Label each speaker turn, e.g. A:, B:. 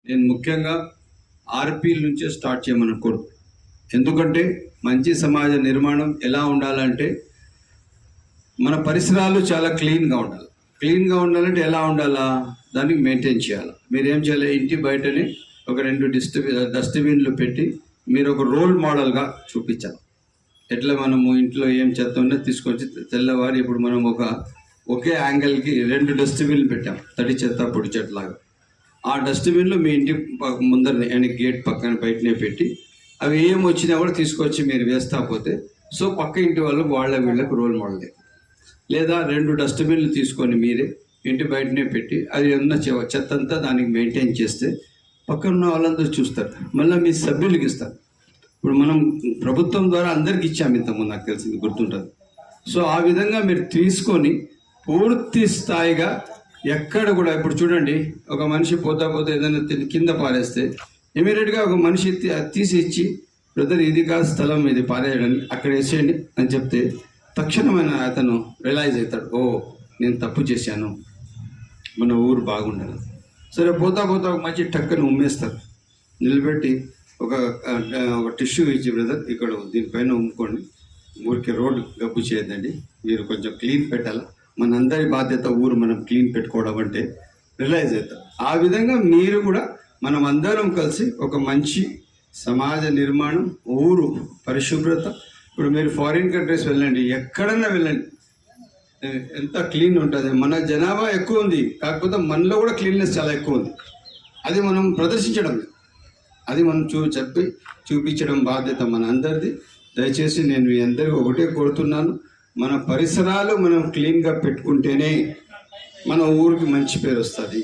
A: నేను ముఖ్యంగా ఆర్పీల నుంచే స్టార్ట్ చేయమని కోరు. ఎందుకంటే మంచి సమాజ నిర్మాణం ఎలా ఉండాలంటే మన పరిసరాలు చాలా క్లీన్గా ఉండాలి. క్లీన్గా ఉండాలంటే ఎలా ఉండాలా, దానికి మెయింటైన్ చేయాలి. మీరు ఏం చేయాలి, ఇంటి బయటని ఒక 2 డస్ట్బిన్లు పెట్టి మీరు ఒక రోల్ మోడల్గా చూపించాలి. ఎట్లా మనము ఇంట్లో ఏం చెత్త ఉన్నా తీసుకొచ్చి తెల్లవారి ఇప్పుడు మనం ఒకే యాంగిల్కి 2 డస్ట్బిన్లు పెట్టాం, తడి చెత్త పొడి చెత్తలాగా. ఆ డస్ట్బిన్లు మీ ఇంటి ముందర గేట్ పక్కన బయటనే పెట్టి అవి ఏం వచ్చినా కూడా తీసుకొచ్చి మీరు వేస్తా పోతే సో పక్క ఇంటి వాళ్ళకు వీళ్ళకు రోల్ మోడల్. లేదా 2 డస్ట్బిన్లు తీసుకొని మీరే ఇంటి బయటనే పెట్టి అది ఉన్న చెత్త అంతా దానికి మెయింటైన్ చేస్తే పక్కన ఉన్న వాళ్ళందరూ చూస్తారు, మళ్ళీ మీ సభ్యులకి ఇస్తారు. ఇప్పుడు మనం ప్రభుత్వం ద్వారా అందరికి ఇచ్చాము ఇంతకుముందు, నాకు తెలిసింది గుర్తుంటుంది. సో ఆ విధంగా మీరు తీసుకొని పూర్తి స్థాయిగా ఎక్కడ కూడా ఇప్పుడు చూడండి, ఒక మనిషి పోతా ఏదైనా కింద పారేస్తే ఇమీడియట్గా ఒక మనిషి తీసి ఇచ్చి బ్రదర్ ఇది కాదు స్థలం, ఇది పారేయడానికి అక్కడ వేసేయండి అని చెప్తే తక్షణమైన అతను రియలైజ్ అవుతాడు, ఓ నేను తప్పు చేశాను, మన ఊరు బాగుండాలి. సరే పోతా ఒక మంచి టక్కని ఉమ్మేస్తారు, నిలబెట్టి ఒక టిష్యూ ఇచ్చి బ్రదర్ ఇక్కడ దీనిపైన ఉమ్ముకోండి, ఊరికి రోడ్డు గబ్బు చేయొద్దండి, మీరు కొంచెం క్లీన్ పెట్టాలి, మనందరి బాధ్యత ఊరు మనం క్లీన్ పెట్టుకోవడం అంటే రియలైజ్ అవుతారు. ఆ విధంగా మీరు కూడా మనం అందరం కలిసి ఒక మంచి సమాజ నిర్మాణం, ఊరు పరిశుభ్రత. ఇప్పుడు మీరు ఫారిన్ కంట్రీస్ వెళ్ళండి, ఎక్కడన్నా వెళ్ళండి, ఎంత క్లీన్ ఉంటుంది. మన జనాభా ఎక్కువ ఉంది, కాకపోతే మనలో కూడా క్లీన్నెస్ చాలా ఎక్కువ ఉంది. అది మనం ప్రదర్శించడం, అది మనం చూపించడం బాధ్యత మన అందరిది. దయచేసి నేను మీ అందరికీ ఒకటే కోరుతున్నాను, మన పరిసరాలు మనం క్లీన్గా పెట్టుకుంటేనే మన ఊరికి మంచి పేరు వస్తుంది.